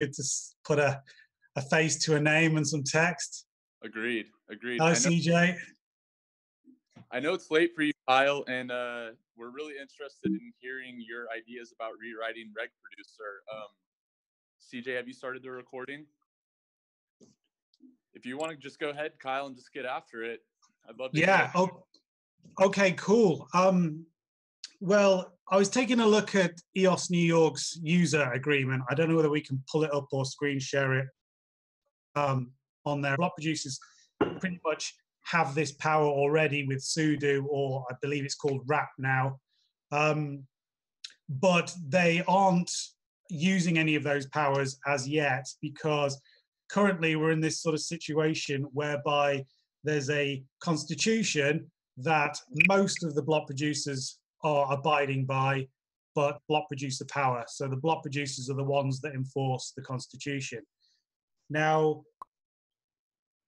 good to put a face to a name and some text. Agreed. Hello, CJ. I know it's late for you, Kyle, and we're really interested in hearing your ideas about rewriting Reg Producer. CJ, have you started the recording? If you want to just go ahead, Kyle, and just get after it, I'd love to hear it. Oh, okay, cool. Well, I was taking a look at EOS New York's user agreement. I don't know whether we can pull it up or screen share it on there. Block producers pretty much have this power already with sudo, or I believe it's called wrap now. But they aren't using any of those powers as yet, because currently we're in this sort of situation whereby there's a constitution that most of the block producers are abiding by, but block producer power. So the block producers are the ones that enforce the constitution. Now,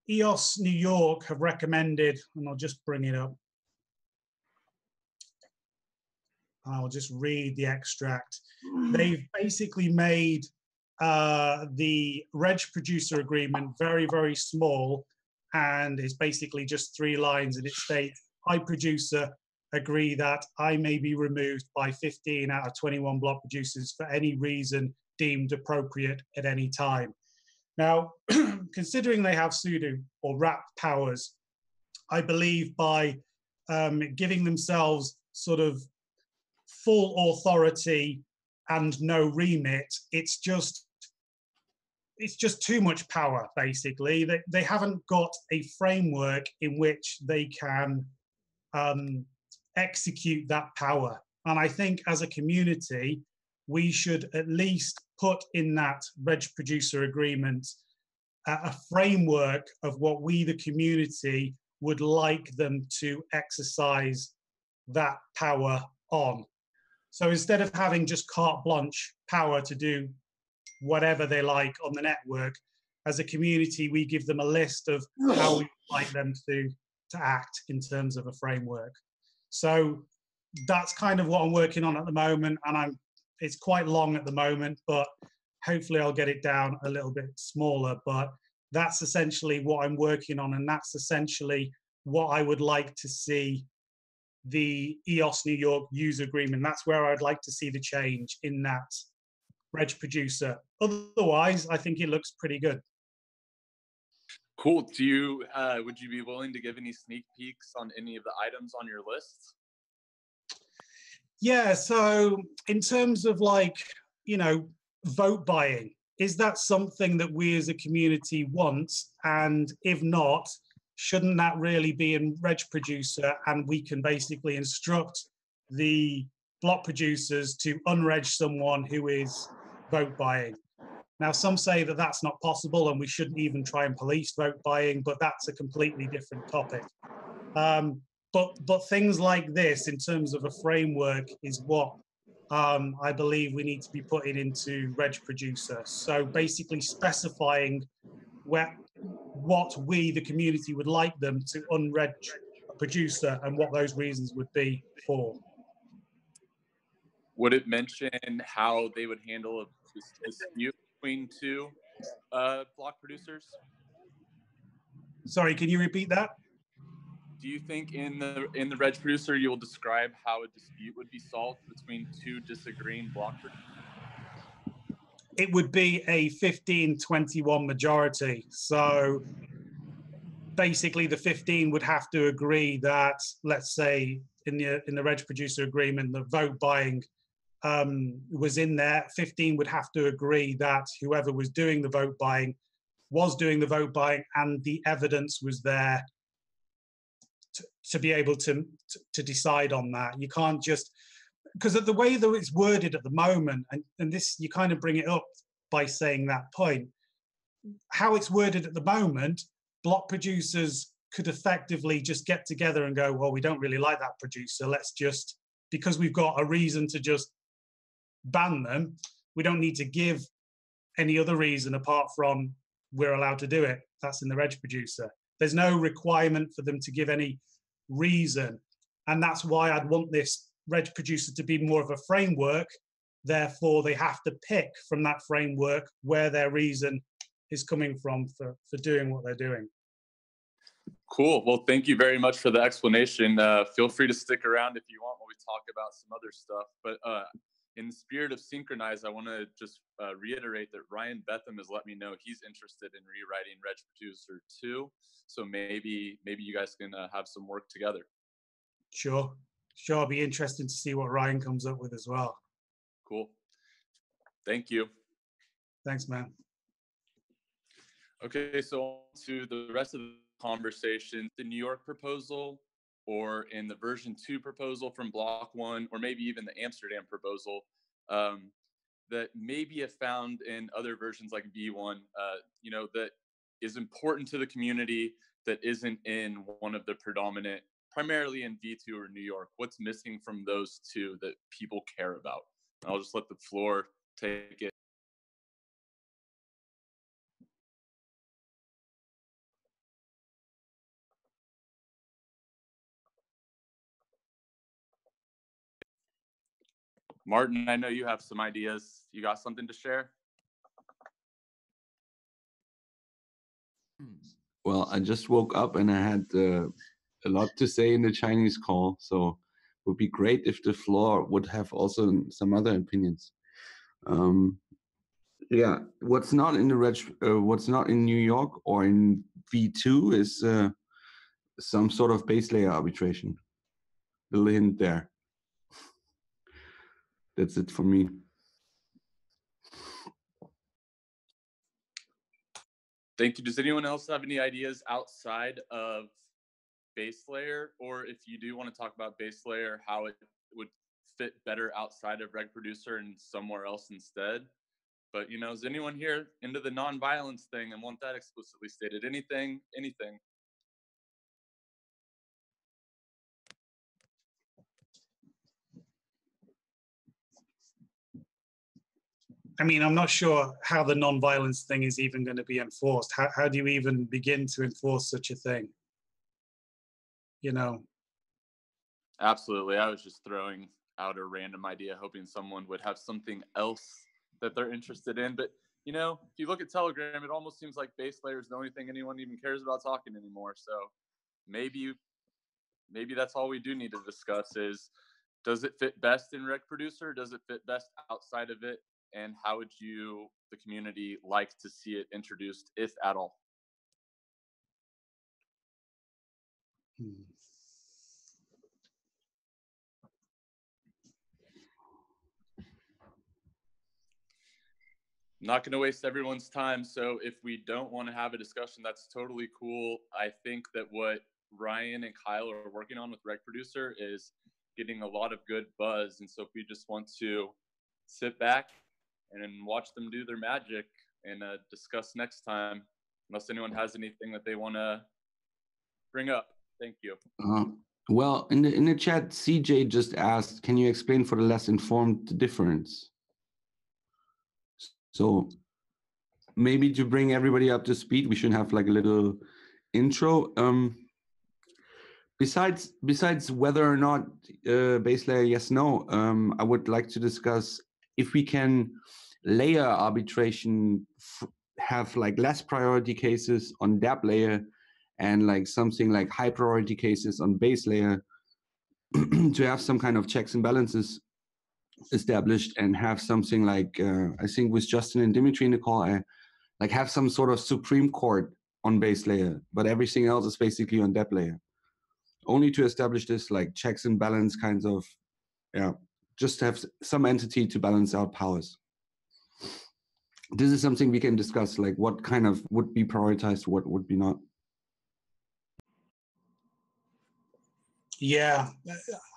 EOS New York have recommended, and I'll just bring it up. I'll just read the extract. They've basically made the Reg Producer agreement very, very small, and it's basically just 3 lines, and it states, I, producer, agree that I may be removed by 15 out of 21 block producers for any reason deemed appropriate at any time. Now, considering they have sudo or wrap powers, I believe by giving themselves sort of full authority and no remit, it's just too much power, basically. They haven't got a framework in which they can execute that power. And I think as a community, we should at least put in that Reg Producer agreement a framework of what we, the community, would like them to exercise that power on. So instead of having just carte blanche power to do whatever they like on the network, as a community, we give them a list of how we would like them to act in terms of a framework. So that's kind of what I'm working on at the moment, and it's quite long at the moment, but hopefully I'll get it down a little bit smaller. But that's essentially what I'm working on, and that's essentially what I would like to see the EOS New York user agreement. That's where I'd like to see the change in that Reg Producer. Otherwise, I think it looks pretty good. Cool. Do you would you be willing to give any sneak peeks on any of the items on your list? Yeah, so in terms of, like, you know, vote buying, is that something that we as a community want? And if not, shouldn't that really be in Reg Producer, and we can basically instruct the block producers to unreg someone who is vote buying? Now, some say that that's not possible and we shouldn't even try and police vote buying, but that's a completely different topic. But things like this, in terms of a framework, is what I believe we need to be putting into Reg Producer. So basically specifying what we, the community, would like them to unreg a producer and what those reasons would be for. Would it mention how they would handle a dispute between 2 block producers? Sorry, can you repeat that? Do you think in the Reg Producer you will describe how a dispute would be solved between 2 disagreeing block producers? It would be a 15-21 majority. So basically the 15 would have to agree that, let's say in the Reg Producer agreement, the vote buying was in there. 15 would have to agree that whoever was doing the vote buying was doing the vote buying, and the evidence was there to be able to decide on that. You can't just, because of the way that it's worded at the moment, and this, you kind of bring it up by saying that point, how it's worded at the moment, block producers could effectively just get together and go, well, we don't really like that producer, let's just, because we've got a reason to just ban them, we don't need to give any other reason apart from we're allowed to do it. That's in the Reg Producer. There's no requirement for them to give any reason. And that's why I'd want this Reg Producer to be more of a framework Therefore, they have to pick from that framework where their reason is coming from for doing what they're doing. Cool. Well, thank you very much for the explanation. Feel free to stick around if you want when we talk about some other stuff. But in the spirit of Synchronize, I want to just reiterate that Ryan Betham has let me know he's interested in rewriting Reg Producer 2. So maybe you guys can have some work together. Sure. It'll be interesting to see what Ryan comes up with as well. Cool. Thank you. Thanks, man. Okay, so on to the rest of the conversation. The New York proposal, or in the version 2 proposal from Block 1, or maybe even the Amsterdam proposal, that maybe have found in other versions like V1, you know, that is important to the community that isn't in one of the predominant, primarily in V2 or New York. What's missing from those two that people care about? I'll just let the floor take it. Martin, I know you have some ideas. You got something to share? Well, I just woke up and I had a lot to say in the Chinese call, so it would be great if the floor would have also some other opinions. Yeah, what's not in the what's not in New York or in V2 is some sort of base layer arbitration. Little hint there. That's it for me. Thank you. Does anyone else have any ideas outside of base layer? Or if you do want to talk about base layer, how it would fit better outside of Reg Producer and somewhere else instead? But, you know, is anyone here into the non-violence thing and want that explicitly stated? Anything? I mean, I'm not sure how the non-violence thing is even going to be enforced. How do you even begin to enforce such a thing? You know? Absolutely. I was just throwing out a random idea, hoping someone would have something else that they're interested in. But, you know, if you look at Telegram, it almost seems like base layer is the only thing anyone even cares about talking anymore. So maybe that's all we do need to discuss is, does it fit best in Reg Producer? Does it fit best outside of it? And how would you, the community, like to see it introduced, if at all? I'm not going to waste everyone's time. So if we don't want to have a discussion, that's totally cool. I think that what Ryan and Kyle are working on with Reg Producer is getting a lot of good buzz. And so if we just want to sit back and watch them do their magic and discuss next time, unless anyone has anything that they want to bring up. Thank you. Well, in the chat, CJ just asked, can you explain for the less informed the difference? So maybe to bring everybody up to speed, we should have like a little intro. Besides whether or not base layer, yes, no, I would like to discuss if we can layer arbitration, have like less priority cases on DApp layer and like something like high priority cases on base layer to have some kind of checks and balances established and have something like, I think with Justin and Dimitri in the call, like have some sort of Supreme Court on base layer, but everything else is basically on DApp layer. Only to establish this like checks and balance kinds of, yeah, just have some entity to balance out powers. This is something we can discuss, like what kind of would be prioritized, what would be not. Yeah,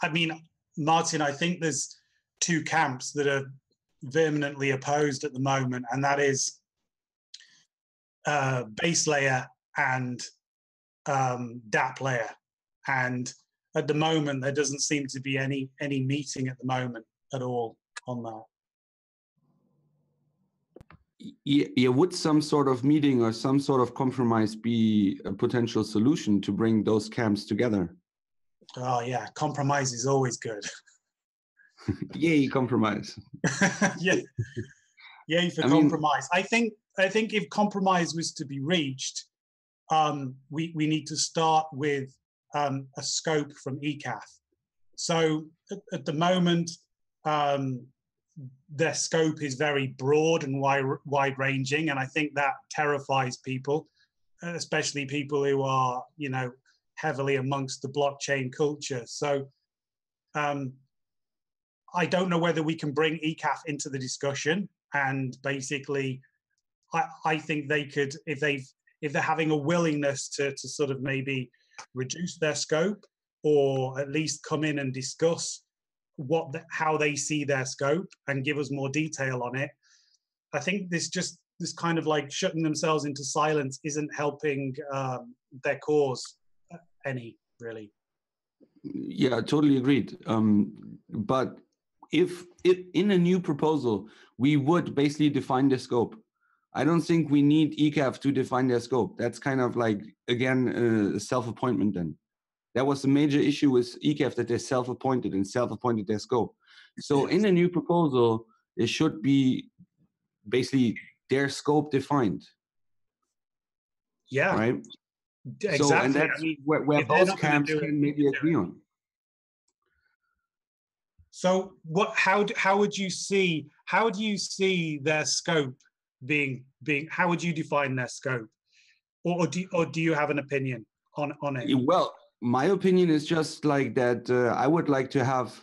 I mean, Martin, I think there's two camps that are vehemently opposed at the moment, and that is base layer and DApp layer. And at the moment, there doesn't seem to be any meeting at the moment at all on that. Yeah, would some sort of meeting or some sort of compromise be a potential solution to bring those camps together? Oh yeah, compromise is always good. Yay, compromise. Yeah, yay for compromise. I think if compromise was to be reached, we need to start with a scope from ECAF. So at the moment, their scope is very broad and wide-ranging, and I think that terrifies people, especially people who are, you know, heavily amongst the blockchain culture. So I don't know whether we can bring ECAF into the discussion, and basically, I think they could, if they're having a willingness to sort of maybe reduce their scope, or at least come in and discuss how they see their scope and give us more detail on it. I think this kind of like shutting themselves into silence isn't helping their cause any, really. Yeah, totally agreed. But if in a new proposal, we would basically define the scope. I don't think we need ECAF to define their scope. That's kind of like, again, self-appointment then. That was the major issue with ECAF, that they self-appointed and self-appointed their scope. So in a new proposal, it should be basically their scope defined. Yeah. Right? Exactly. So, and that's where both camps can maybe agree on. So how do you see their scope being, how would you define their scope? Or do you have an opinion on it? Well, my opinion is just like that. I would like to have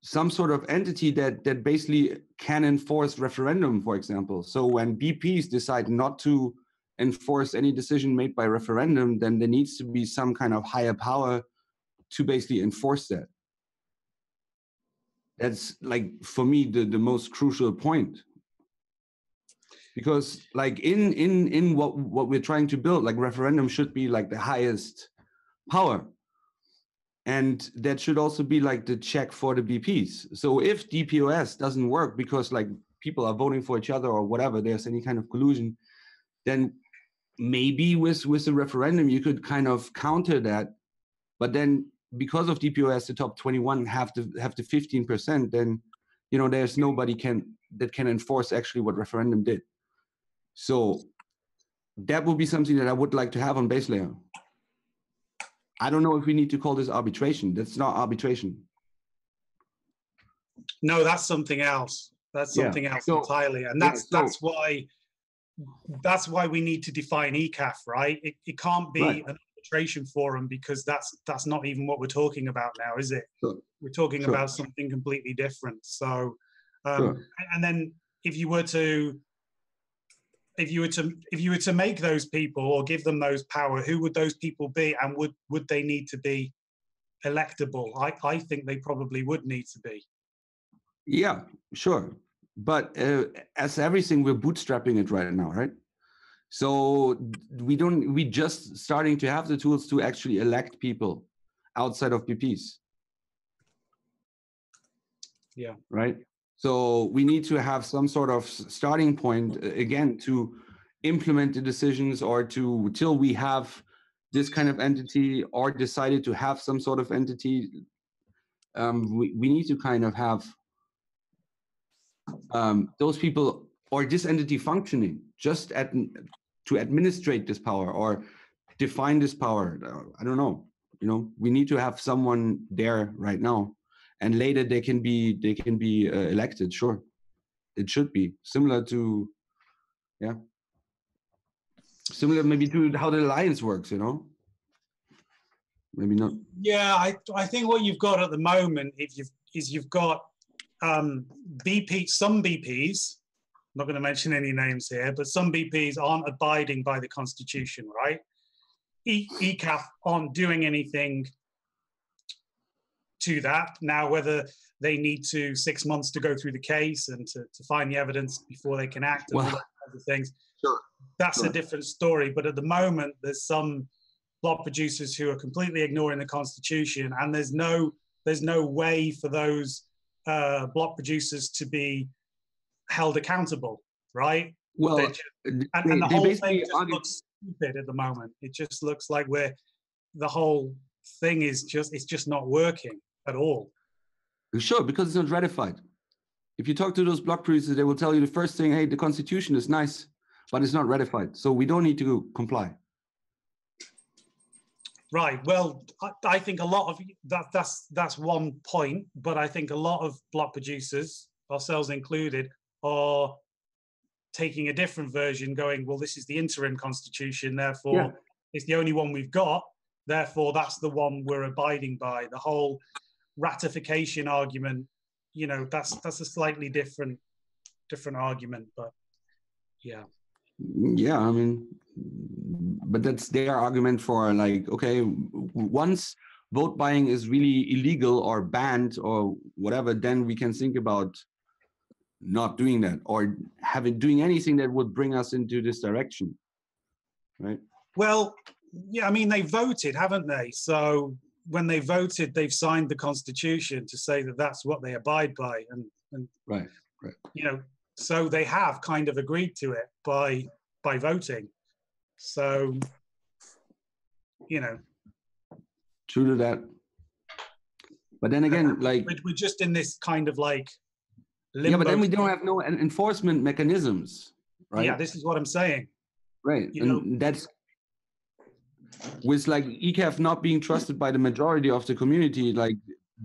some sort of entity that basically can enforce referendum, for example. So when BPs decide not to enforce any decision made by referendum, then there needs to be some kind of higher power to basically enforce that. That's like, for me, the most crucial point. Because like in what we're trying to build, like referendum should be like the highest power. And that should also be like the check for the BPs. So if DPoS doesn't work because like people are voting for each other or whatever, there's any kind of collusion, then maybe with a referendum, you could kind of counter that. But then because of DPoS, the top 21 have the 15%, then, you know, there's nobody that can enforce actually what referendum did. So that would be something that I would like to have on base layer. I don't know if we need to call this arbitration. That's not arbitration. No, that's something else. That's something else entirely. And that's why we need to define ECAF, right? It can't be an arbitration forum, because that's not even what we're talking about now, is it? We're talking about something completely different. So, and then if you were to make those people or give them those power, who would those people be, and would they need to be electable? I think they probably would need to be. Yeah, sure. But as everything, we're bootstrapping it right now, right? So we just starting to have the tools to actually elect people outside of BPs. Yeah. Right. So we need to have some sort of starting point, again, to implement the decisions, or till we have this kind of entity, or decided to have some sort of entity. We need to kind of have those people or this entity functioning just to administrate this power or define this power. I don't know. You know, we need to have someone there right now. And later they can be elected. Sure, it should be similar to, similar maybe to how the alliance works. You know, maybe not. Yeah, I think what you've got at the moment is you've got some BPs. I'm not going to mention any names here, but some BPs aren't abiding by the Constitution, right? ECAF aren't doing anything to that. Now, whether they need 6 months to go through the case and to find the evidence before they can act and all those kinds of things, that's a different story. But at the moment, there's some block producers who are completely ignoring the Constitution, and there's no way for those block producers to be held accountable, right? Well, and the whole thing just looks stupid at the moment. It just looks like the whole thing is just not working at all. Sure, because it's not ratified. If you talk to those block producers, they will tell you the first thing, hey, the constitution is nice, but it's not ratified. So we don't need to comply. Right. Well, I think a lot of that's one point, but I think a lot of block producers, ourselves included, are taking a different version, going, well, this is the interim constitution, therefore it's the only one we've got, therefore that's the one we're abiding by. The whole ratification argument, you know, that's a slightly different argument, but yeah. Yeah, I mean, but that's their argument for like, okay, once vote buying is really illegal or banned or whatever, then we can think about not doing that or doing anything that would bring us into this direction, right? Well, yeah, I mean, they voted, haven't they? So when they voted, they've signed the constitution to say that that's what they abide by, and right, you know, so they have kind of agreed to it by voting. So, you know, true to that. But then again, like we're just in this kind of like limbo. Yeah, but then we don't have no enforcement mechanisms, right? Yeah, this is what I'm saying. Right, you and know, that's with like ECAF not being trusted by the majority of the community, like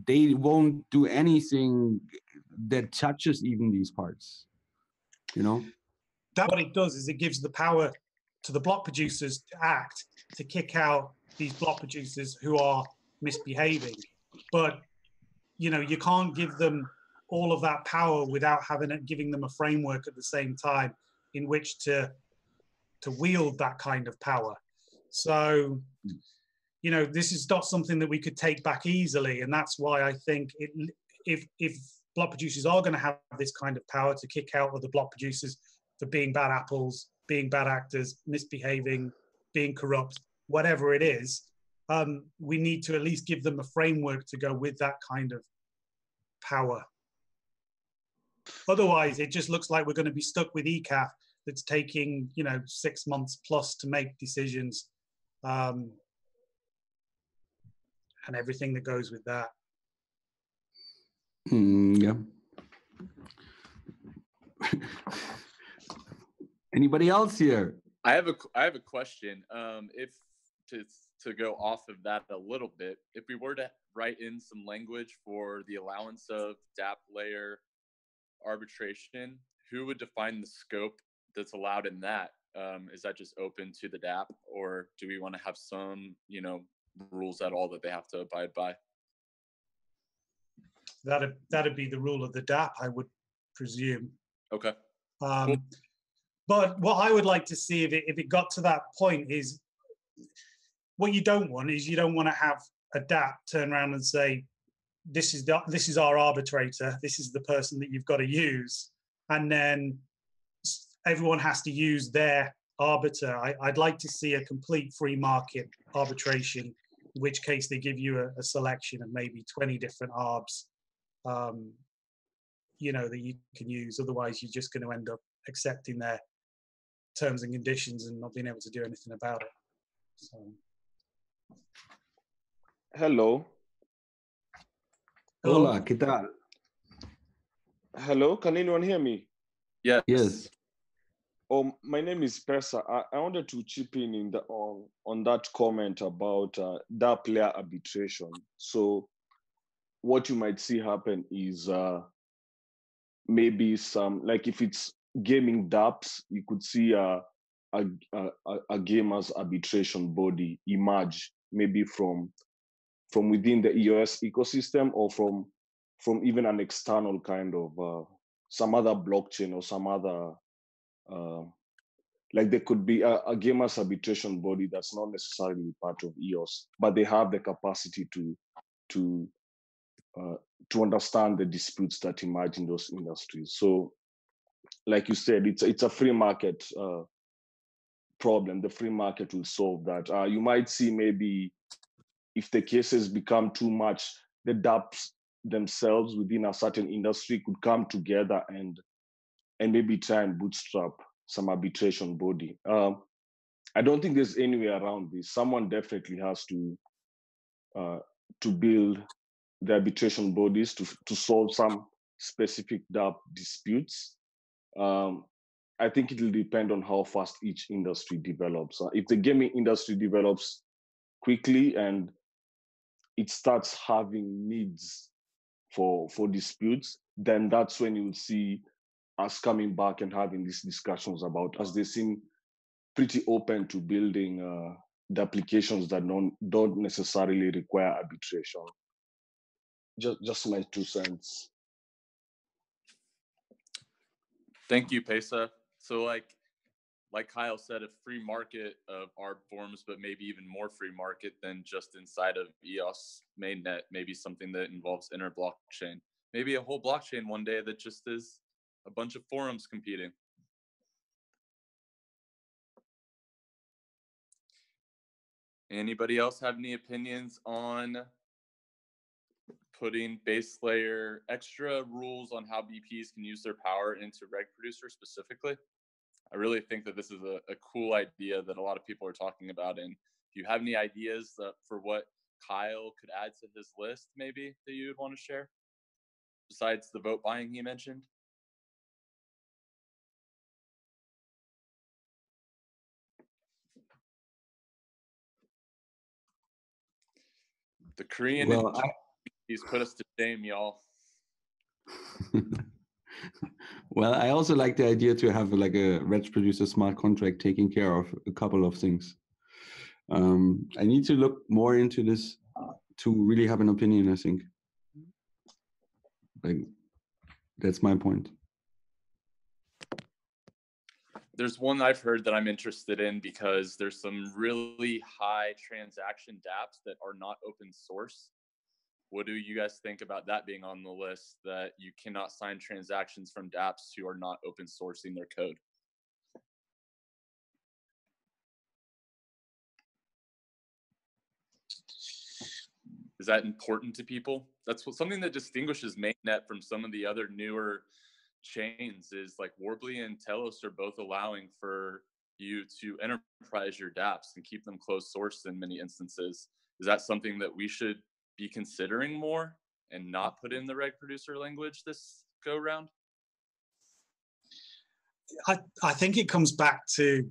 they won't do anything that touches even these parts, you know? That what it does is it gives the power to the block producers to act, to kick out these block producers who are misbehaving. But, you know, you can't give them all of that power without giving them a framework at the same time in which to wield that kind of power. So, you know, this is not something that we could take back easily. And that's why I think if block producers are going to have this kind of power to kick out other block producers for being bad apples, being bad actors, misbehaving, being corrupt, whatever it is, we need to at least give them a framework to go with that kind of power. Otherwise, it just looks like we're going to be stuck with ECAF that's taking, you know, 6 months plus to make decisions, and everything that goes with that. Yeah. Anybody else here? I have a question. If to go off of that a little bit, if we were to write in some language for the allowance of DApp layer arbitration, who would define the scope that's allowed in that? Is that just open to the DApp, or do we want to have some, you know, rules at all that they have to abide by? That'd be the rule of the DApp, I would presume. Okay. Cool. But what I would like to see if it got to that point is, what you don't want is you don't want to have a DApp turn around and say, this is our arbitrator, this is the person that you've got to use, and then everyone has to use their arbiter. I'd like to see a complete free market arbitration, in which case they give you a selection of maybe 20 different arbs, you know, that you can use. Otherwise, you're just going to end up accepting their terms and conditions and not being able to do anything about it. So. Hello. Hola, ¿qué tal? Hello, can anyone hear me? Yes. Yes. Oh, my name is Persa. I wanted to chip in on that comment about DApp layer arbitration. So what you might see happen is maybe some, like if it's gaming dApps, you could see a gamers arbitration body emerge, maybe from within the EOS ecosystem, or from even an external kind of some other blockchain or some other like there could be a gamers arbitration body that's not necessarily part of EOS, but they have the capacity to understand the disputes that emerge in those industries. So, like you said, it's a free market problem. The free market will solve that. You might see maybe if the cases become too much, the dApps themselves within a certain industry could come together and maybe try and bootstrap some arbitration body. I don't think there's any way around this. Someone definitely has to build the arbitration bodies to solve some specific dApp disputes. I think it will depend on how fast each industry develops. If the gaming industry develops quickly and it starts having needs for disputes, then that's when you will see us coming back and having these discussions about, as they seem pretty open to building the applications that don't necessarily require arbitration. Just my 2 cents. Thank you, Pesa. So like Kyle said, a free market of ARB forms, but maybe even more free market than just inside of EOS mainnet, maybe something that involves inter blockchain. Maybe a whole blockchain one day that just is a bunch of forums competing. Anybody else have any opinions on putting base layer extra rules on how BPs can use their power into reg producer specifically? I really think that this is a cool idea that a lot of people are talking about. And if you have any ideas for what Kyle could add to his list, maybe that you would want to share, besides the vote buying he mentioned? The Korean, well, he's put us to shame, y'all. Well, I also like the idea to have like a reg producer smart contract taking care of a couple of things. I need to look more into this to really have an opinion, I think. Like, that's my point. There's one I've heard that I'm interested in because there's some really high transaction dApps that are not open source. What do you guys think about that being on the list, that you cannot sign transactions from dApps who are not open sourcing their code? Is that important to people? That's something that distinguishes mainnet from some of the other newer chains, is like Warbly and Telos are both allowing for you to enterprise your dApps and keep them closed sourced in many instances. Is that something that we should be considering more and not put in the reg producer language this go round? I think it comes back to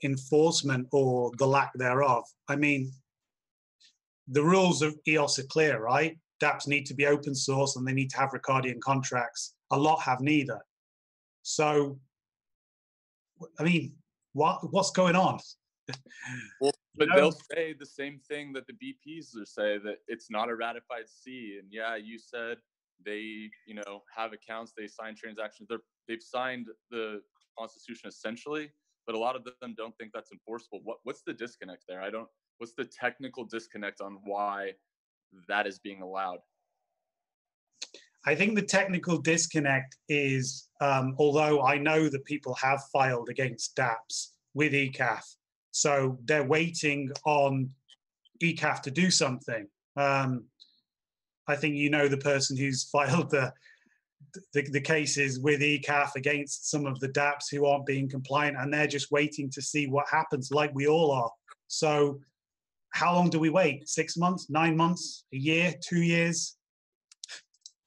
enforcement or the lack thereof. I mean, the rules of EOS are clear, right? dApps need to be open source and they need to have Ricardian contracts. A lot have neither. So, I mean, what's going on? Well, but they'll say the same thing that the BPs will say, that it's not a ratified C. And yeah, you said they, have accounts, they sign transactions. They've signed the Constitution essentially, but a lot of them don't think that's enforceable. What's the disconnect there? What's the technical disconnect on why that is being allowed? I think the technical disconnect is, although I know that people have filed against dApps with ECAF, so they're waiting on ECAF to do something. I think the person who's filed the cases with ECAF against some of the dApps who aren't being compliant, and they're just waiting to see what happens, like we all are. So how long do we wait? 6 months, 9 months, a year, 2 years?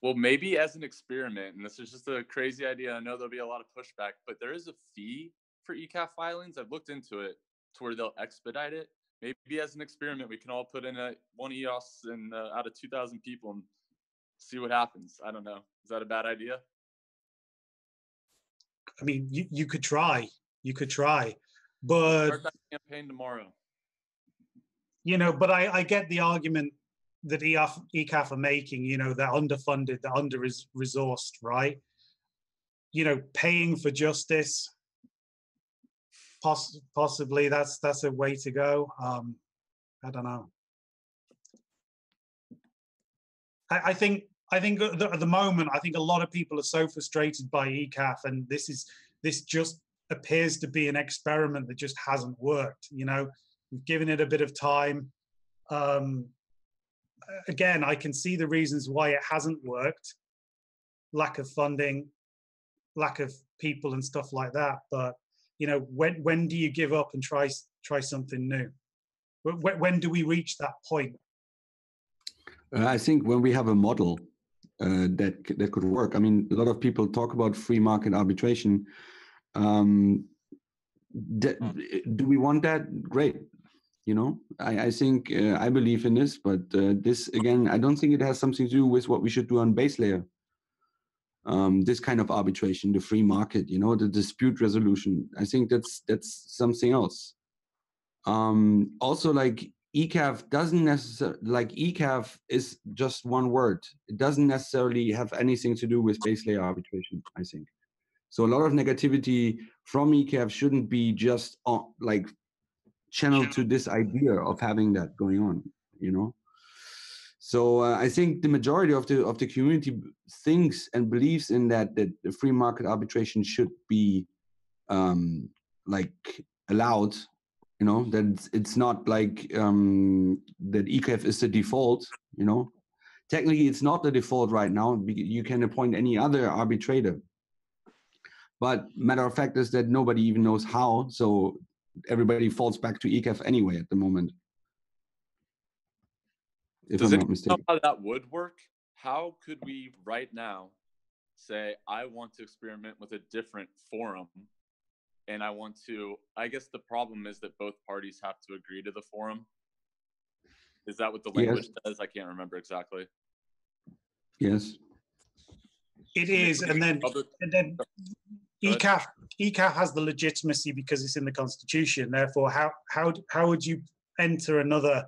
Well, maybe as an experiment, and this is just a crazy idea, I know there'll be a lot of pushback, but there is a fee for ECAF filings. I've looked into it to where they'll expedite it. Maybe as an experiment, we can all put in one EOS and out of 2,000 people and see what happens. I don't know. Is that a bad idea? I mean, you could try. You could try. But start that campaign tomorrow. But I get the argument that ECAF are making, they're underfunded, they're under-resourced, right? Paying for justice, possibly that's a way to go. I don't know. I think at the moment, I think a lot of people are so frustrated by ECAF, and this just appears to be an experiment that just hasn't worked. We've given it a bit of time. Again, I can see the reasons why it hasn't worked: lack of funding, lack of people, and stuff like that. But when do you give up and try something new? When do we reach that point? I think when we have a model that could work. I mean, a lot of people talk about free market arbitration. Do we want that? Great. You know, I think I believe in this, but this again, I don't think it has something to do with what we should do on base layer. This kind of arbitration, the free market, you know, the dispute resolution. I think that's something else. Also, like ECAF doesn't necessarily, like ECAF is just one word. It doesn't necessarily have anything to do with base layer arbitration, I think. So a lot of negativity from ECAF shouldn't be just like channeled to this idea of having that going on, you know. So I think the majority of the community thinks and believes in that the free market arbitration should be like allowed. You know, that it's not like that ECAF is the default. You know, technically it's not the default right now. You can appoint any other arbitrator. But matter of fact is that nobody even knows how. So everybody falls back to ECAF anyway at the moment. If I'm not mistaken. How that would work? How could we right now say, I want to experiment with a different forum, and I want to, I guess the problem is that both parties have to agree to the forum. Is that what the language says? I can't remember exactly. Yes. It is, and then ECAF has the legitimacy because it's in the Constitution. Therefore, how would you enter another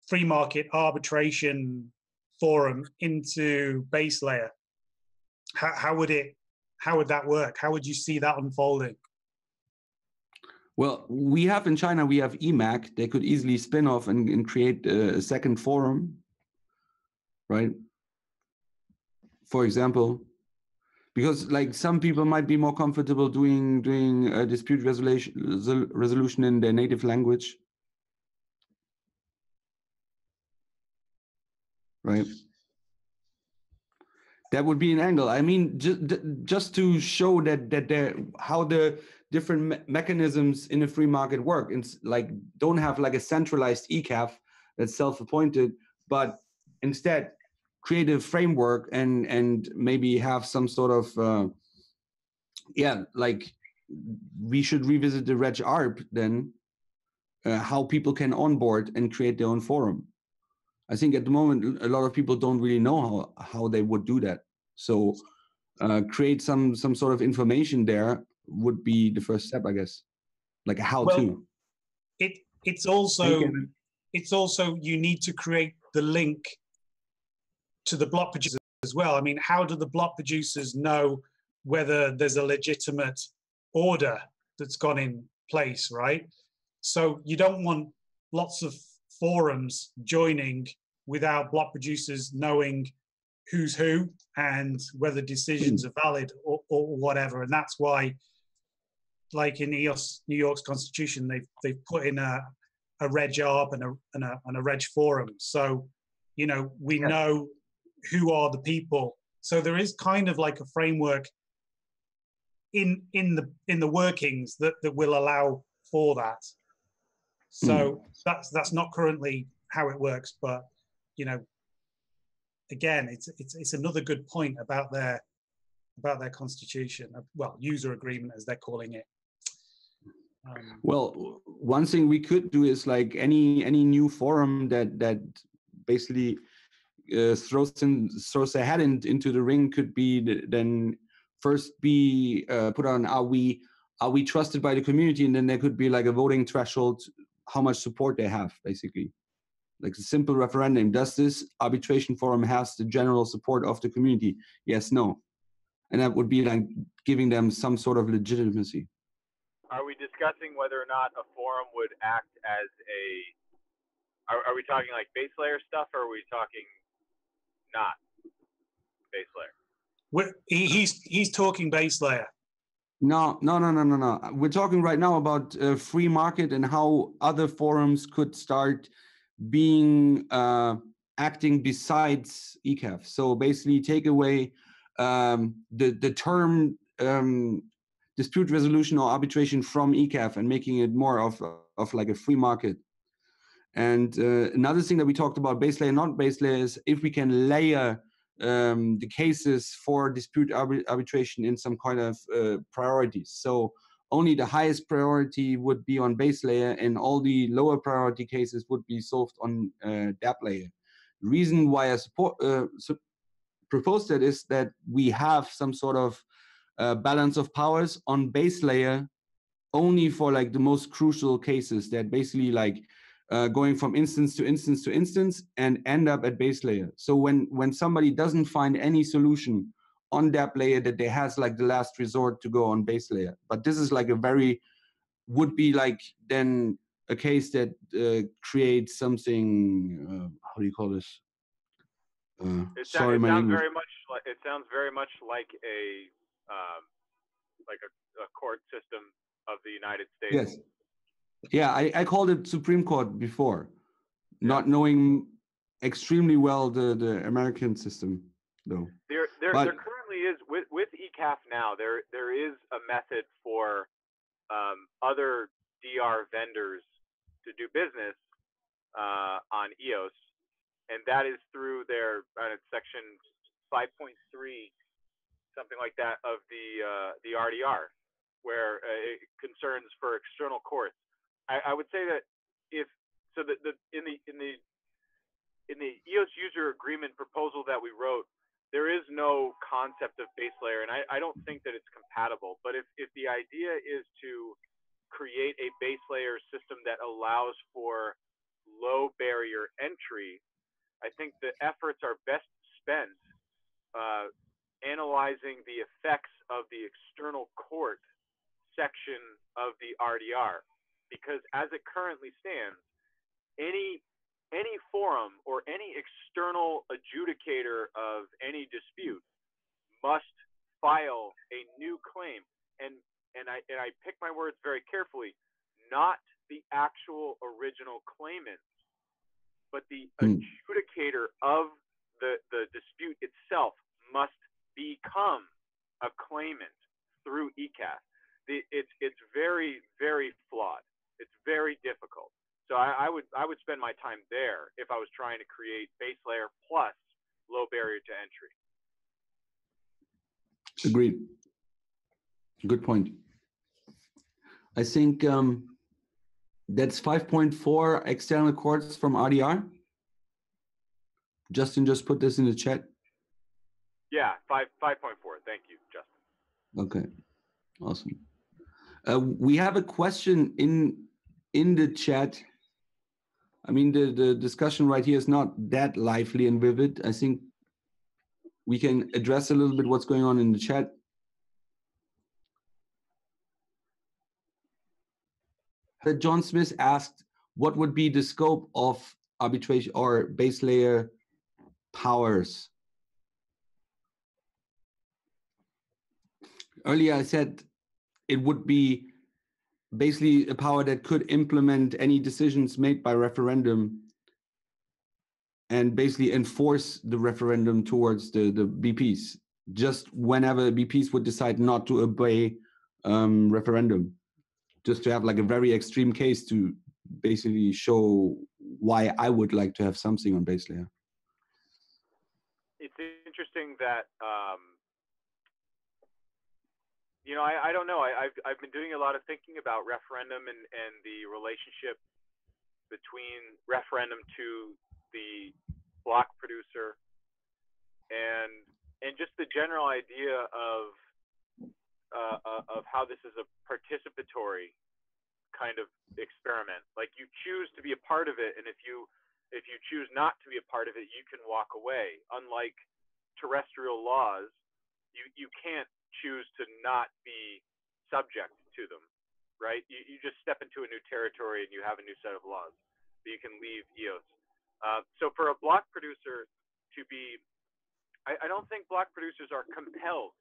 free market arbitration forum into base layer? How would that work? How would you see that unfolding? Well, we have in China, we have EMAC. They could easily spin off and create a second forum, right? For example, because like some people might be more comfortable doing a dispute resolution in their native language, right? That would be an angle. I mean, just to show that how the different mechanisms in a free market work, and like don't have like a centralized ECAF that's self-appointed, but instead create a framework and maybe have some sort of like we should revisit the Reg ARP then, how people can onboard and create their own forum. I think at the moment a lot of people don't really know how they would do that. So create some sort of information there would be the first step, I guess, like a how-to. It's also you need to create the link to the block producers as well. I mean, how do the block producers know whether there's a legitimate order that's gone in place, right? So you don't want lots of forums joining without block producers knowing who's who and whether decisions are valid or whatever. And that's why, like in EOS, New York's constitution, they've put in a Reg ARP and a Reg forum. So, you know, we know who are the people. So there is kind of like a framework in the workings that will allow for that. So that's not currently how it works, but you know, again, it's another good point about their constitution, well, user agreement as they're calling it. Well, one thing we could do is like any new forum that basically throws their head into the ring could be then first be put on are we trusted by the community, and then there could be like a voting threshold, how much support they have, basically. Like a simple referendum. Does this arbitration forum has the general support of the community? Yes, no. And that would be like giving them some sort of legitimacy. Are we discussing whether or not a forum would act as a, are we talking like base layer stuff, or are we talking not base layer? He's talking base layer. No. We're talking right now about free market and how other forums could start being acting besides ECAF. So basically take away the term dispute resolution or arbitration from ECAF and making it more of like a free market. And another thing that we talked about base layer, not base layer, is if we can layer the cases for dispute arbitration in some kind of priorities. So only the highest priority would be on base layer, and all the lower priority cases would be solved on DApp layer. Reason why I propose that is that we have some sort of balance of powers on base layer only for like the most crucial cases that basically like going from instance to instance to instance and end up at base layer. So when somebody doesn't find any solution on that layer, that they has like the last resort to go on base layer. But this is like a very, would be like then a case that creates something, how do you call this? Sorry, my English. It sounds very much like a court system of the United States. Yes. Yeah, I called it Supreme Court before, not Yeah. knowing extremely well the American system, though. There currently is with ECAF now. There is a method for other DR vendors to do business on EOS, and that is through their section 5.3, something like that, of the RDR, where it concerns for external courts. I would say that in the EOS user agreement proposal that we wrote, there is no concept of base layer, and I don't think that it's compatible. But if the idea is to create a base layer system that allows for low barrier entry, I think the efforts are best spent analyzing the effects of the external court section of the RDR, because as it currently stands, any forum or any external adjudicator of any dispute must file a new claim, and I pick my words very carefully, not the actual original claimant, but the adjudicator of the dispute itself must become a claimant through ECAF. It's very, very flawed. It's very difficult. So I would spend my time there if I was trying to create base layer plus low barrier to entry. Agreed. Good point. I think that's 5.4 external courts from RDR. Justin just put this in the chat. Yeah, 5.4. Thank you, Justin. Okay, awesome. We have a question in the chat. I mean, the discussion right here is not that lively and vivid. I think we can address a little bit what's going on in the chat. John Smith asked, what would be the scope of arbitration or base layer powers? Earlier I said it would be basically a power that could implement any decisions made by referendum and basically enforce the referendum towards the BPs, just whenever BPs would decide not to obey referendum, just to have like a very extreme case to basically show why I would like to have something on base layer. It's interesting that you know, I don't know. I've been doing a lot of thinking about referendum and the relationship between referendum to the block producer and just the general idea of how this is a participatory kind of experiment. Like, you choose to be a part of it, and if you choose not to be a part of it, you can walk away. Unlike terrestrial laws, you can't choose to not be subject to them, right? You just step into a new territory and you have a new set of laws, but you can leave EOS. So for a block producer to be, I don't think block producers are compelled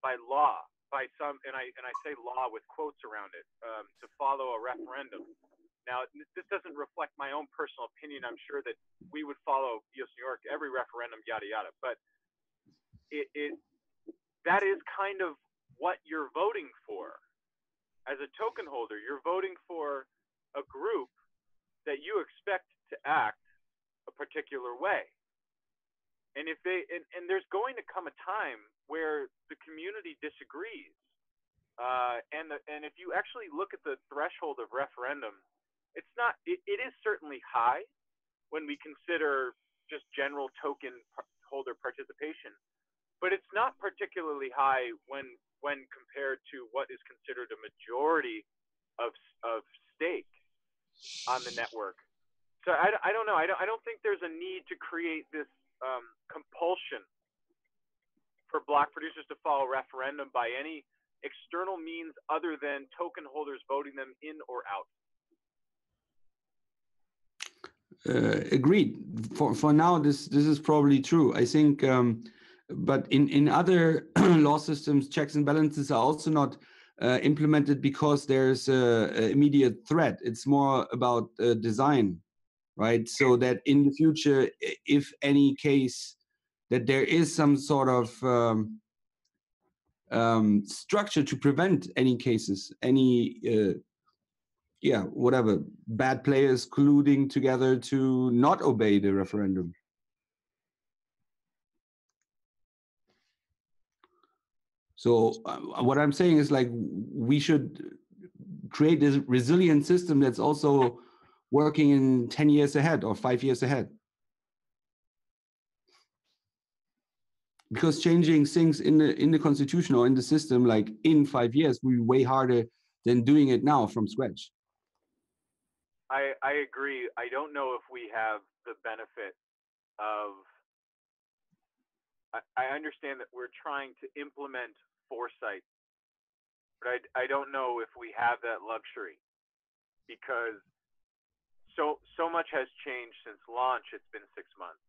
by law, by some, and I say law with quotes around it, to follow a referendum. Now, this doesn't reflect my own personal opinion. I'm sure that we would follow EOS New York, every referendum, yada, yada, but that is kind of what you're voting for. As a token holder, you're voting for a group that you expect to act a particular way. And if they and there's going to come a time where the community disagrees. And if you actually look at the threshold of referendum, it's not. It is certainly high when we consider just general token holder participation, but it's not particularly high when compared to what is considered a majority of stake on the network. So I don't know. I don't think there's a need to create this compulsion for block producers to follow referendum by any external means other than token holders voting them in or out. Agreed. For now, this is probably true. I think, but in other law systems, checks and balances are also not implemented because there's a immediate threat. It's more about design, right? So that in the future, if any case that there is some sort of structure to prevent any cases, any whatever, bad players colluding together to not obey the referendum. So what I'm saying is, like, we should create this resilient system that's also working in 10 years ahead or 5 years ahead. Because changing things in the constitution or in the system, like in 5 years, will be way harder than doing it now from scratch. I agree. I don't know if we have the benefit of. I understand that we're trying to implement foresight, but I don't know if we have that luxury, because so much has changed since launch. It's been 6 months.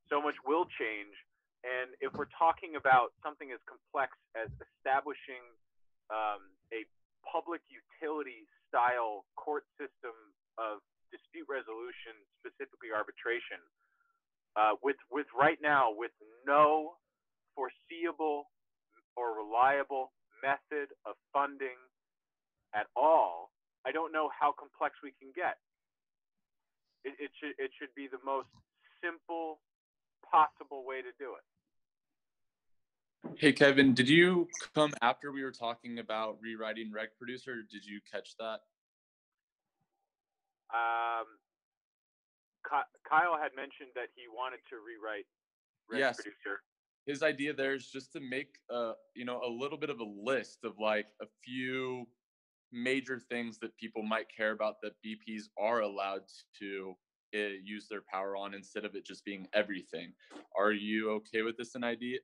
So much will change, and if we're talking about something as complex as establishing a public utility style court system of dispute resolution, specifically arbitration, with right now, with no foreseeable or reliable method of funding at all, I don't know how complex we can get. It should be the most simple possible way to do it. Hey, Kevin, did you come after we were talking about rewriting Reg Producer? Or did you catch that? Kyle had mentioned that he wanted to rewrite Reg Producer. His idea there is just to make a little bit of a list of like a few major things that people might care about that BPs are allowed to use their power on, instead of it just being everything. Are you okay with this idea?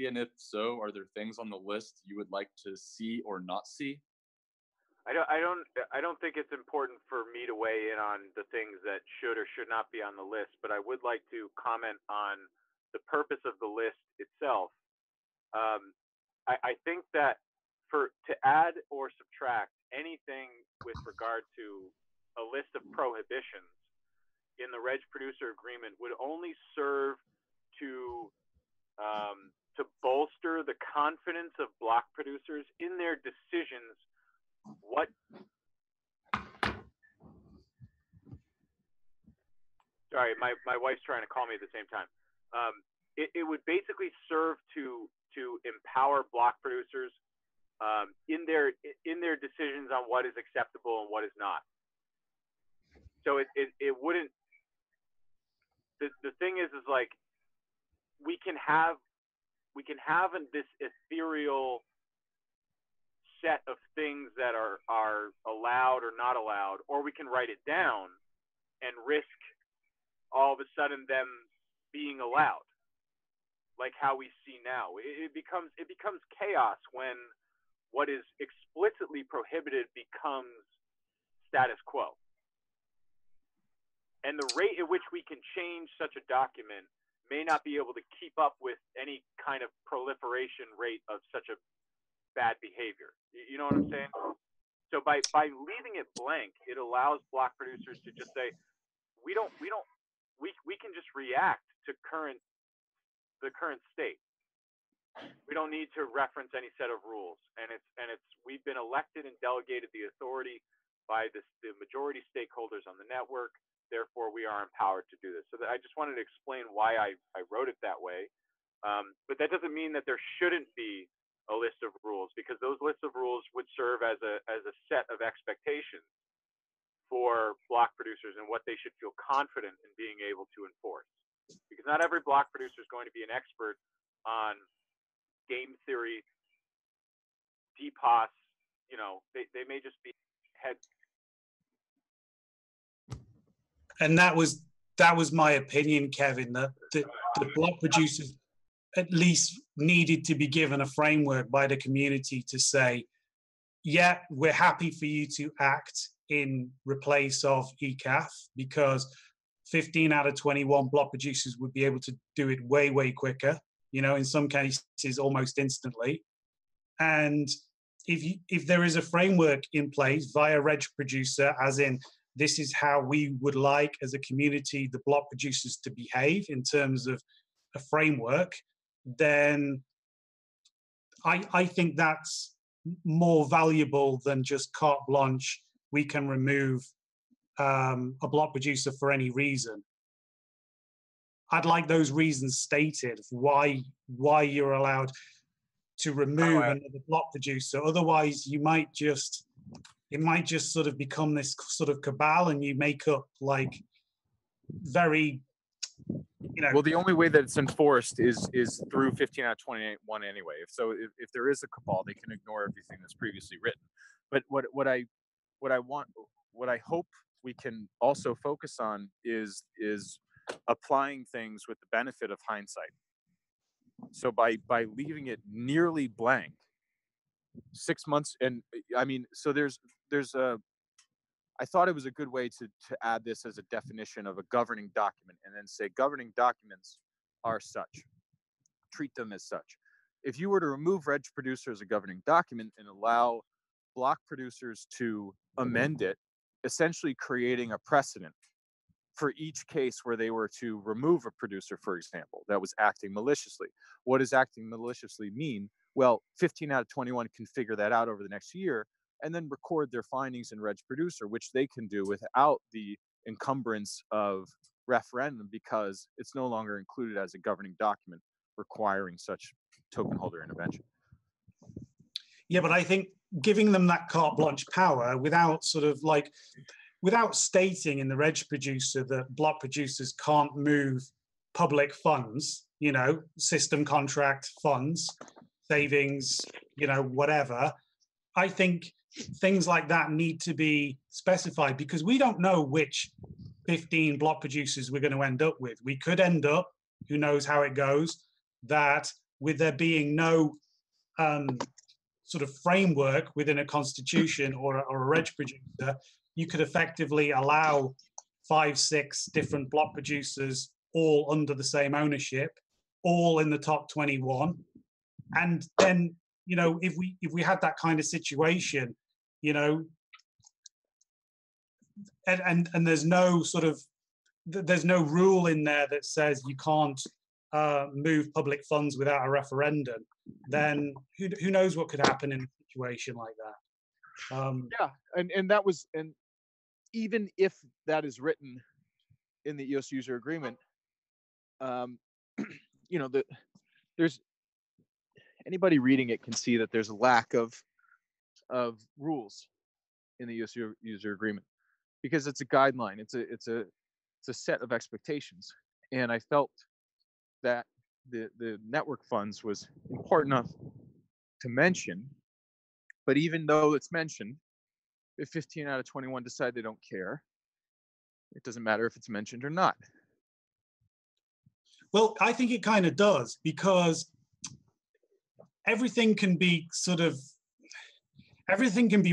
And if so, are there things on the list you would like to see or not see? I don't think it's important for me to weigh in on the things that should or should not be on the list, but I would like to comment on the purpose of the list itself. I think that to add or subtract anything with regard to a list of prohibitions in the Reg Producer Agreement would only serve to bolster the confidence of block producers in their decisions. Sorry, my wife's trying to call me at the same time. It would basically serve to empower block producers in their decisions on what is acceptable and what is not. So it wouldn't. The thing is like we can have this ethereal set of things that are allowed or not allowed, or we can write it down and risk all of a sudden them being allowed, like how we see now. It becomes chaos when what is explicitly prohibited becomes status quo. And the rate at which we can change such a document may not be able to keep up with any kind of proliferation rate of such a bad behavior. You know what I'm saying? So by leaving it blank, it allows block producers to just say, we can just react to the current state. We don't need to reference any set of rules. And we've been elected and delegated the authority by the majority stakeholders on the network. Therefore, we are empowered to do this. So I just wanted to explain why I wrote it that way. But that doesn't mean that there shouldn't be a list of rules, because those lists of rules would serve as a set of expectations for block producers and what they should feel confident in being able to enforce. Because not every block producer is going to be an expert on game theory, DPoS. You know, they may just be head. And that was my opinion, Kevin, that the block producers at least needed to be given a framework by the community to say, yeah, we're happy for you to act in replace of ECAF, because 15 out of 21 block producers would be able to do it way, way quicker, you know, in some cases almost instantly. And if there is a framework in place via reg producer, as in this is how we would like as a community the block producers to behave in terms of a framework, then I think that's more valuable than just carte blanche. We can remove a block producer for any reason. I'd like those reasons stated why you're allowed to remove another block producer. Otherwise, it might just sort of become this sort of cabal, and you make up like very, you know. Well, the only way that it's enforced is through 15 out of 21 anyway. If there is a cabal, they can ignore everything that's previously written. But what I hope we can also focus on is applying things with the benefit of hindsight. So by leaving it nearly blank, 6 months, and I mean, so there's a, I thought it was a good way to add this as a definition of a governing document, and then say governing documents are such, treat them as such. If you were to remove reg producer as a governing document and allow block producers to amend it, essentially creating a precedent for each case where they were to remove a producer, for example, that was acting maliciously. What does acting maliciously mean? Well, 15 out of 21 can figure that out over the next year and then record their findings in reg producer, which they can do without the encumbrance of referendum, because it's no longer included as a governing document requiring such token holder intervention. Yeah, but I think giving them that carte blanche power without stating in the reg producer that block producers can't move public funds, you know, system contract funds, savings, you know, whatever. I think things like that need to be specified, because we don't know which 15 block producers we're going to end up with. We could end up, who knows how it goes, that with there being no sort of framework within a constitution or a reg producer, you could effectively allow 5-6 different block producers all under the same ownership, all in the top 21. And then, you know, if we had that kind of situation, you know, and there's no rule in there that says you can't move public funds without a referendum, then who knows what could happen in a situation like that. Yeah, and that was, and even if that is written in the EOS user agreement, you know, there's anybody reading it can see that there's a lack of rules in the EOS user agreement, because it's a guideline, it's a set of expectations, and I felt that the network funds was important enough to mention. But even though it's mentioned, if 15 out of 21 decide they don't care, it doesn't matter if it's mentioned or not. Well, I think it kind of does, because everything can be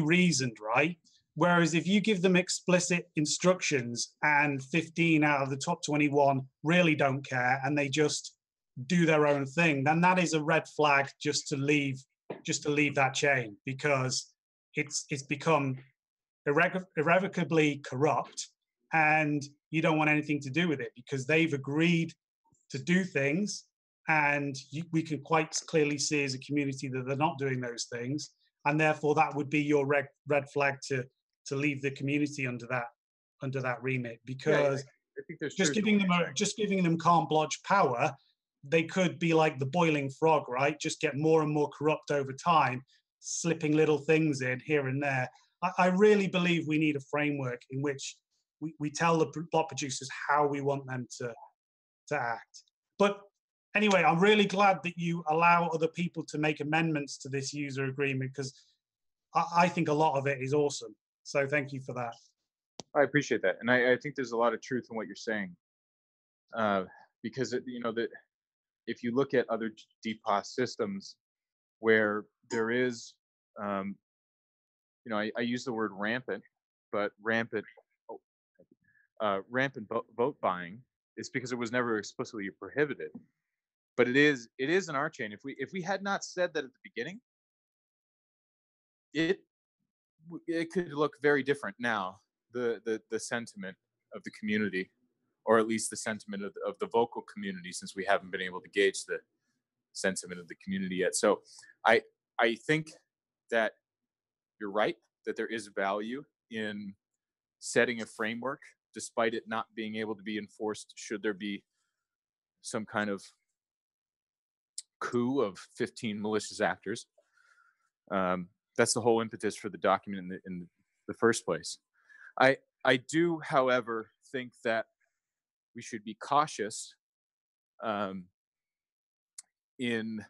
reasoned, right? Whereas if you give them explicit instructions and 15 out of the top 21 really don't care and they just do their own thing, then that is a red flag just to leave that chain, because it's become irrevocably corrupt, and you don't want anything to do with it because they've agreed to do things, and we can quite clearly see as a community that they're not doing those things, and therefore that would be your red flag to to leave the community under that remit, because I think there's just giving them carte blanche power, they could be like the boiling frog, right? Just get more and more corrupt over time, slipping little things in here and there. I really believe we need a framework in which we tell the block producers how we want them to act. But anyway, I'm really glad that you allow other people to make amendments to this user agreement, because I think a lot of it is awesome. So thank you for that. I appreciate that, and I think there's a lot of truth in what you're saying, because that if you look at other DPoS systems where there is, I use the word rampant, but rampant vote buying is because it was never explicitly prohibited. But it is in our chain. If we had not said that at the beginning, it could look very different now. The sentiment of the community, or at least the sentiment of the vocal community, since we haven't been able to gauge the sentiment of the community yet. So I think that you're right, that there is value in setting a framework, despite it not being able to be enforced should there be some kind of coup of 15 malicious actors. That's the whole impetus for the document in the first place. I do, however, think that we should be cautious in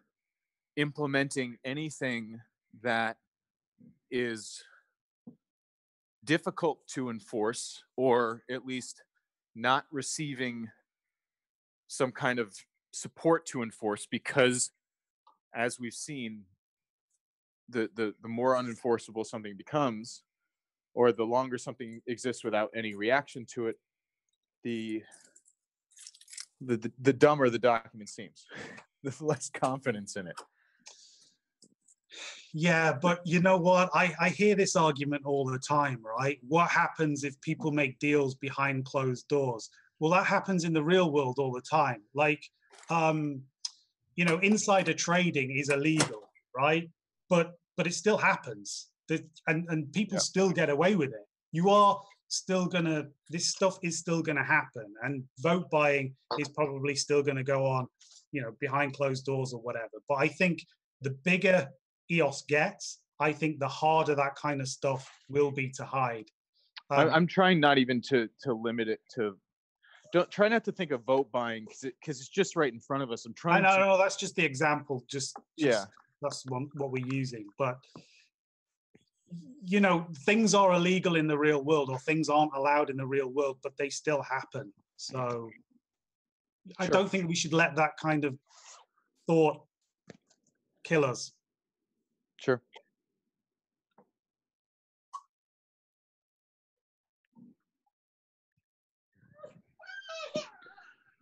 implementing anything that is difficult to enforce, or at least not receiving some kind of support to enforce, because as we've seen, the more unenforceable something becomes, or the longer something exists without any reaction to it, the dumber the document seems, the less confidence in it. Yeah, but you know what? I hear this argument all the time, right? What happens if people make deals behind closed doors? Well, that happens in the real world all the time. Like, insider trading is illegal, right? But it still happens. And people still get away with it. You are still gonna, this stuff is still gonna happen, and vote buying is probably still gonna go on, behind closed doors or whatever. But I think the bigger EOS gets, I think the harder that kind of stuff will be to hide. I'm trying not even to limit it to, try not to think of vote buying because it's just right in front of us. I'm trying. No, that's just the example. Just yeah, that's what we're using. But things are illegal in the real world, or things aren't allowed in the real world, but they still happen. So I don't think we should let that kind of thought kill us. Sure.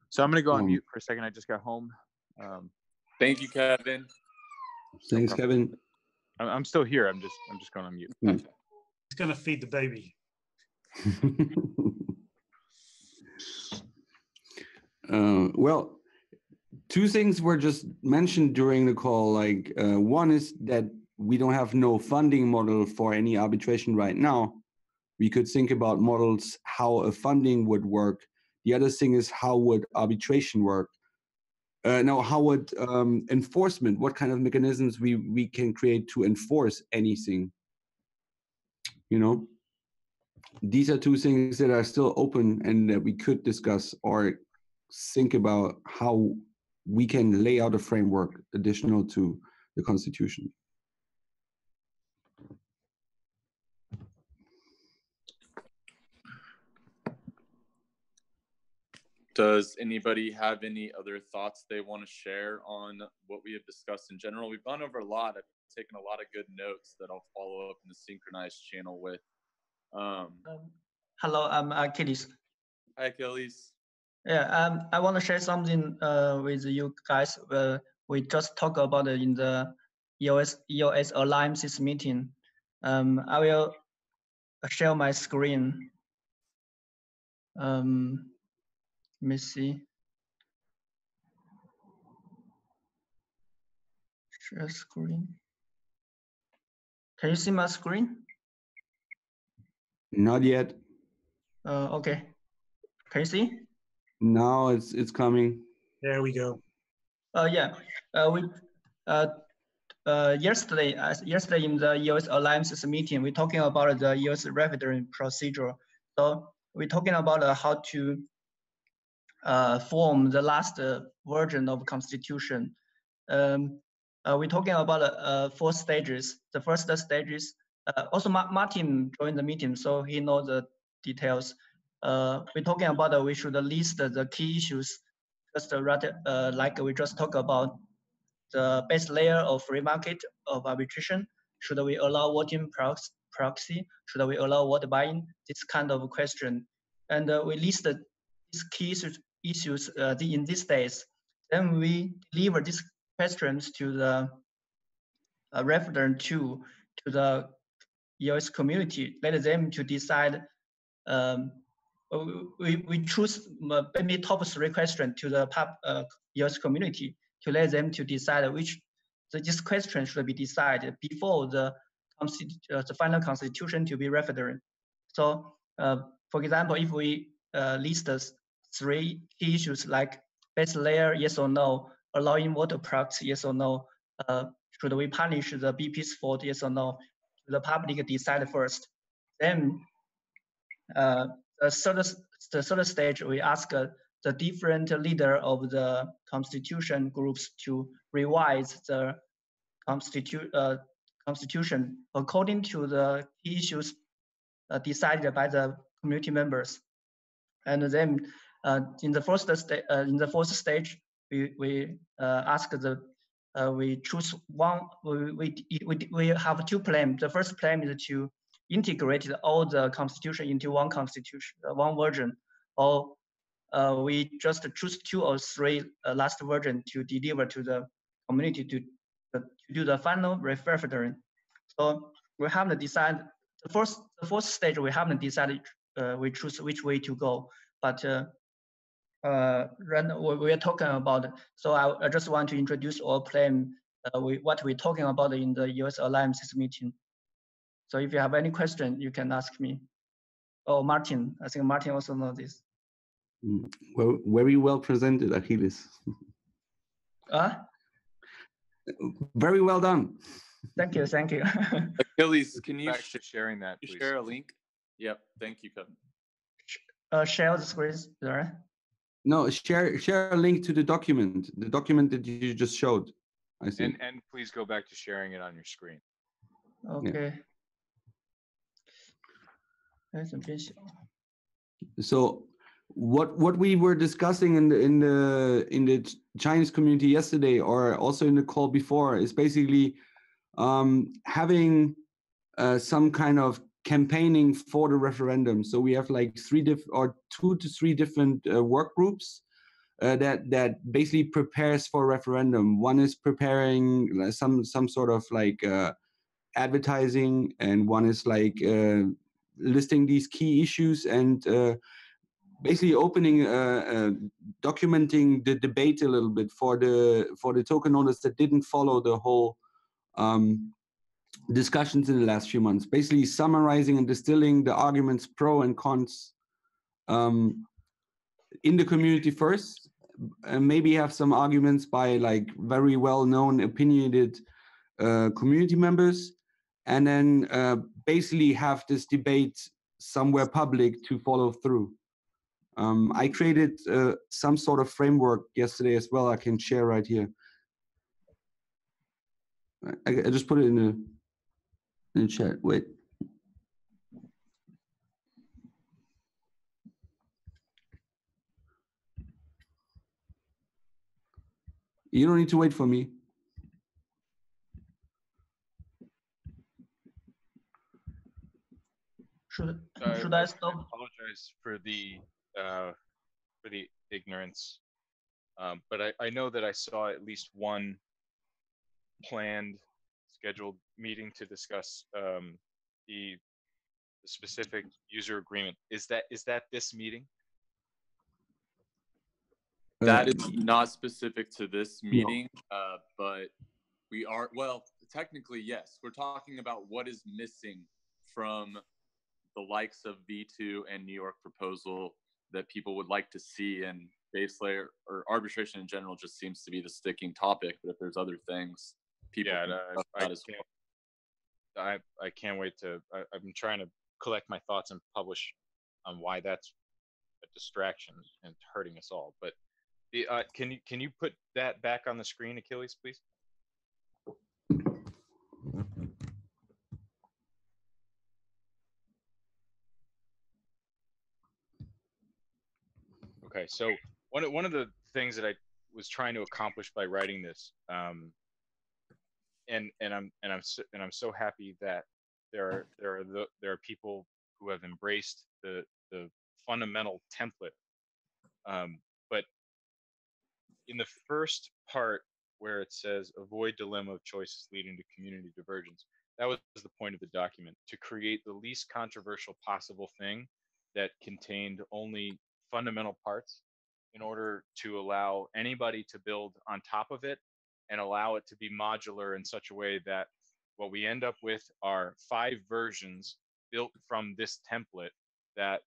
So I'm going to go on mute for a second. I just got home. Thank you, Kevin. Thanks, Kevin. I'm still here. I'm just going on mute. He's going to feed the baby. Well, two things were just mentioned during the call. Like one is that we don't have no funding model for any arbitration right now. We could think about models how a funding would work. The other thing is how would arbitration work? Now, how would enforcement? What kind of mechanisms we can create to enforce anything? These are two things that are still open and that we could discuss or think about how we can lay out a framework additional to the Constitution. Does anybody have any other thoughts they want to share on what we have discussed in general? We've gone over a lot. I've taken a lot of good notes that I'll follow up in the Synchronize channel with. Hello, I'm Achilles. Hi, Achilles. Yeah, I want to share something with you guys. We just talked about it in the EOS Alliances meeting. I will share my screen. Let me see. Share screen. Can you see my screen? Not yet. Okay. Can you see? Now it's coming. There we go. Yeah. We yesterday in the EOS Alliances meeting, we're talking about the EOS referendum procedure. So we're talking about how to form the last version of constitution. We're talking about 4 stages. The first stage is also Martin joined the meeting, so he knows the details. We're talking about we should list the key issues, just like we just talked about. The base layer of free market of arbitration. Should we allow voting proxy? Should we allow vote buying? This kind of question. And we list these key issues in these days. Then we deliver these questions to the referendum to the EOS community, let them to decide. We choose maybe top 3 questions to the EOS community to let them to decide which this question should be decided before the final constitution to be referendum. So, for example, if we list 3 key issues like base layer, yes or no, allowing voter proxy, yes or no, should we punish the BP's fault, yes or no, the public decide first. Then the third stage, we ask the different leader of the constitution groups to revise the constitution according to the issues decided by the community members. And then in the fourth stage, we ask we choose one. We have 2 plans. The first plan is to integrate all the constitution into one constitution, one version, or we just choose 2 or 3 last version to deliver to the community to do the final referendum. So we haven't decided. The fourth stage we haven't decided. We choose which way to go, but we are talking about. So I just want to introduce our plan. What we're talking about in the EOS Alliances meeting. So if you have any question, you can ask me. Oh, Martin, I think Martin also knows this. Well, very well presented, Achilles. Very well done. Thank you, thank you. Achilles, can you sharing that, please? Share a link? Yep, thank you, Kevin. Share the screen, sorry. No, share a link to the document that you just showed, I think. And please go back to sharing it on your screen. Okay. Yeah. So what we were discussing in the Chinese community yesterday, or also in the call before, is basically having some kind of campaigning for the referendum. So we have like 2 to 3 different work groups that basically prepares for referendum. One is preparing some sort of like advertising, and one is like listing these key issues and basically opening documenting the debate a little bit for the token holders that didn't follow the whole discussions in the last few months, basically summarizing and distilling the arguments pro and cons in the community first, and maybe have some arguments by like very well-known opinionated community members, and then basically have this debate somewhere public to follow through. I created some sort of framework yesterday as well. I can share right here. I just put it in the chat. Wait. You don't need to wait for me. Should I stop? I apologize for the ignorance, but I know that I saw at least one planned scheduled meeting to discuss the specific user agreement. Is that this meeting? That is not specific to this meeting, but we are, well, technically, yes. We're talking about what is missing from the likes of V2 and New York proposal that people would like to see, and base layer or arbitration in general just seems to be the sticking topic. But if there's other things, people I can't wait to. I'm trying to collect my thoughts and publish on why that's a distraction and hurting us all. But the, can you put that back on the screen, Achilles, please? Okay, so one of the things that I was trying to accomplish by writing this, and I'm so happy that there are people who have embraced the fundamental template. But in the first part where it says avoid dilemma of choices leading to community divergence, that was the point of the document, to create the least controversial possible thing that contained only fundamental parts in order to allow anybody to build on top of it and allow it to be modular in such a way that what we end up with are 5 versions built from this template that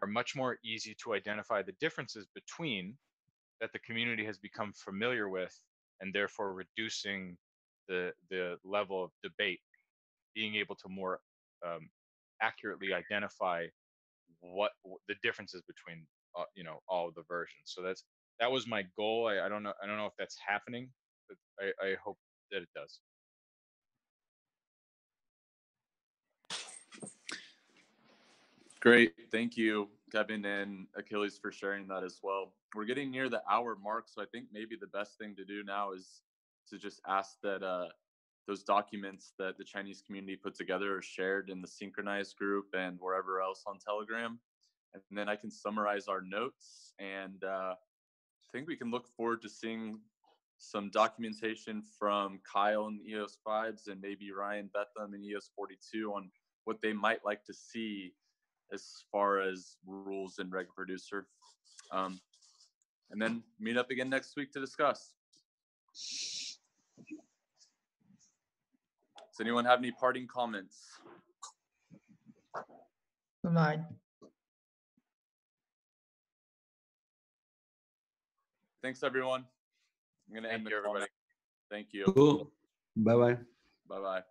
are much more easy to identify the differences between, that the community has become familiar with, and therefore reducing the level of debate, being able to more accurately identify what the differences between all of the versions. So that was my goal. I don't know if that's happening, but I hope that it does. Great. Thank you, Kevin and Achilles, for sharing that as well. We're getting near the hour mark, so I think maybe the best thing to do now is to just ask that those documents that the Chinese community put together are shared in the Synchronize group and wherever else on Telegram. And then I can summarize our notes, and I think we can look forward to seeing some documentation from Kyle and EOS 5s and maybe Ryan Betham and EOS 42 on what they might like to see as far as rules and reg producer. And then meet up again next week to discuss. Does anyone have any parting comments? Good night. Thanks, everyone. I'm going to end the call. Everybody. Thank you. Cool. Bye-bye. Bye-bye.